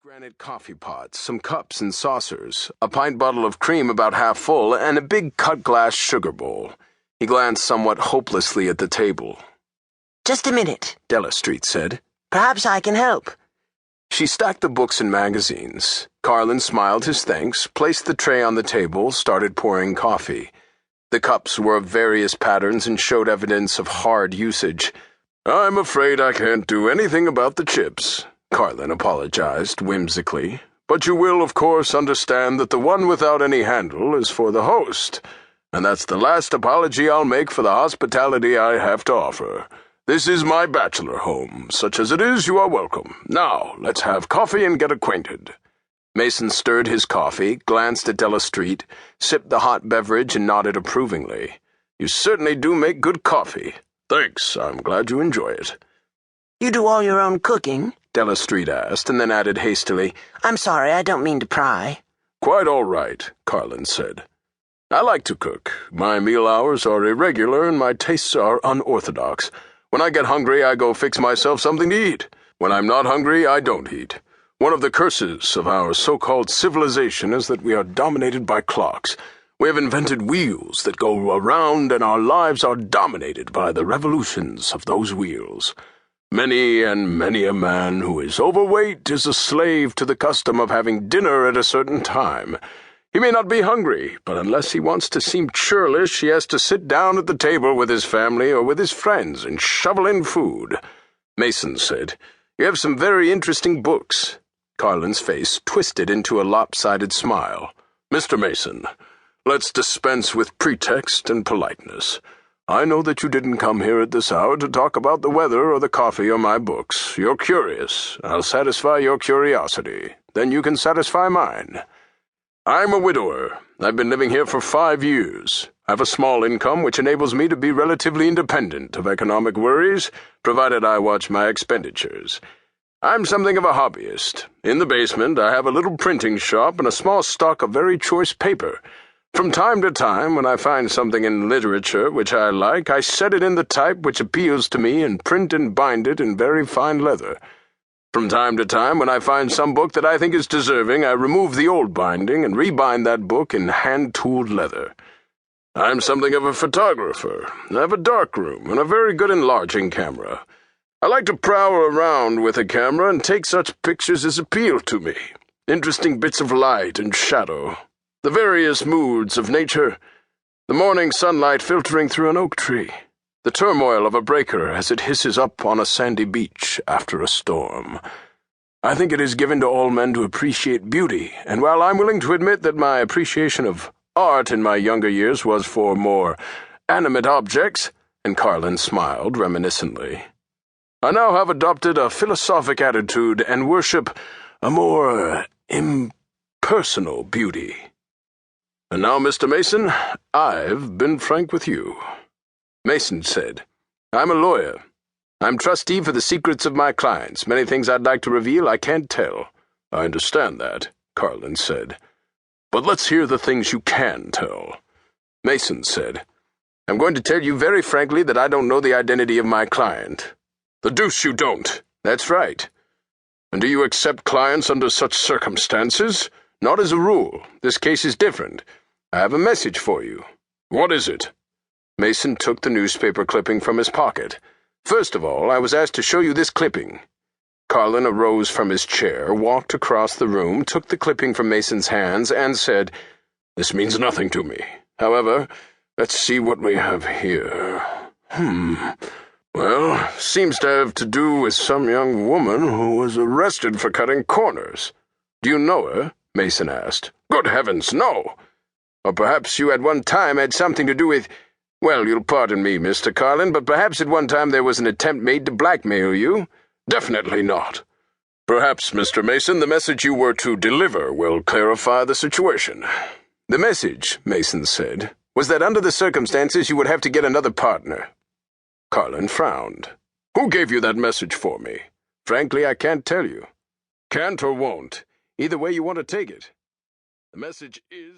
granite coffee pots, some cups and saucers, a pint bottle of cream about half full, and a big cut-glass sugar bowl. He glanced somewhat hopelessly at the table. "Just a minute," Della Street said. "Perhaps I can help." She stacked the books and magazines. Carlin smiled his thanks, placed the tray on the table, started pouring coffee. The cups were of various patterns and showed evidence of hard usage. "I'm afraid I can't do anything about the chips," Carlin apologized whimsically. "But you will, of course, understand that the one without any handle is for the host, and that's the last apology I'll make for the hospitality I have to offer. This is my bachelor home. Such as it is, you are welcome. Now, let's have coffee and get acquainted." Mason stirred his coffee, glanced at Della Street, sipped the hot beverage, and nodded approvingly. "You certainly do make good coffee." "Thanks. I'm glad you enjoy it." "You do all your own cooking?" Della Street asked, and then added hastily, "I'm sorry, I don't mean to pry." "Quite all right," Carlin said. "I like to cook. My meal hours are irregular and my tastes are unorthodox. When I get hungry, I go fix myself something to eat. When I'm not hungry, I don't eat. One of the curses of our so-called civilization is that we are dominated by clocks. We have invented wheels that go around, and our lives are dominated by the revolutions of those wheels. Many and many a man who is overweight is a slave to the custom of having dinner at a certain time. He may not be hungry, but unless he wants to seem churlish, he has to sit down at the table with his family or with his friends and shovel in food." Mason said, "You have some very interesting books." Carlin's face twisted into a lopsided smile. "Mr. Mason, let's dispense with pretext and politeness. I know that you didn't come here at this hour to talk about the weather or the coffee or my books. You're curious. I'll satisfy your curiosity. Then you can satisfy mine. I'm a widower. I've been living here for 5 years. I have a small income which enables me to be relatively independent of economic worries, provided I watch my expenditures. I'm something of a hobbyist. In the basement, I have a little printing shop and a small stock of very choice paper. From time to time, when I find something in literature which I like, I set it in the type which appeals to me and print and bind it in very fine leather. From time to time, when I find some book that I think is deserving, I remove the old binding and rebind that book in hand-tooled leather. I'm something of a photographer. I have a darkroom and a very good enlarging camera. I like to prowl around with a camera and take such pictures as appeal to me. Interesting bits of light and shadow. The various moods of nature. The morning sunlight filtering through an oak tree. The turmoil of a breaker as it hisses up on a sandy beach after a storm. I think it is given to all men to appreciate beauty, and while I'm willing to admit that my appreciation of art in my younger years was for more animate objects, and Carlin smiled reminiscently, I now have adopted a philosophic attitude and worship a more impersonal beauty. And now, Mr. Mason, I've been frank with you." Mason said, "I'm a lawyer. I'm trustee for the secrets of my clients. Many things I'd like to reveal I can't tell." "I understand that," Carlin said. "But let's hear the things you can tell." Mason said, "I'm going to tell you very frankly that I don't know the identity of my client." "The deuce you don't." "That's right." "And do you accept clients under such circumstances?" "Not as a rule. This case is different. I have a message for you." "What is it?" Mason took the newspaper clipping from his pocket. "First of all, I was asked to show you this clipping." Carlin arose from his chair, walked across the room, took the clipping from Mason's hands, and said, "This means nothing to me. However, let's see what we have here. Well, seems to have to do with some young woman who was arrested for cutting corners." "Do you know her?" Mason asked. "Good heavens, no! Or perhaps you at one time had something to do with— Well, you'll pardon me, Mr. Carlin, but perhaps at one time there was an attempt made to blackmail you?" "Definitely not." "Perhaps, Mr. Mason, the message you were to deliver will clarify the situation." "The message," Mason said, "was that under the circumstances you would have to get another partner." Carlin frowned. "Who gave you that message for me?" "Frankly, I can't tell you." "Can't or won't? Either way you want to take it. The message is—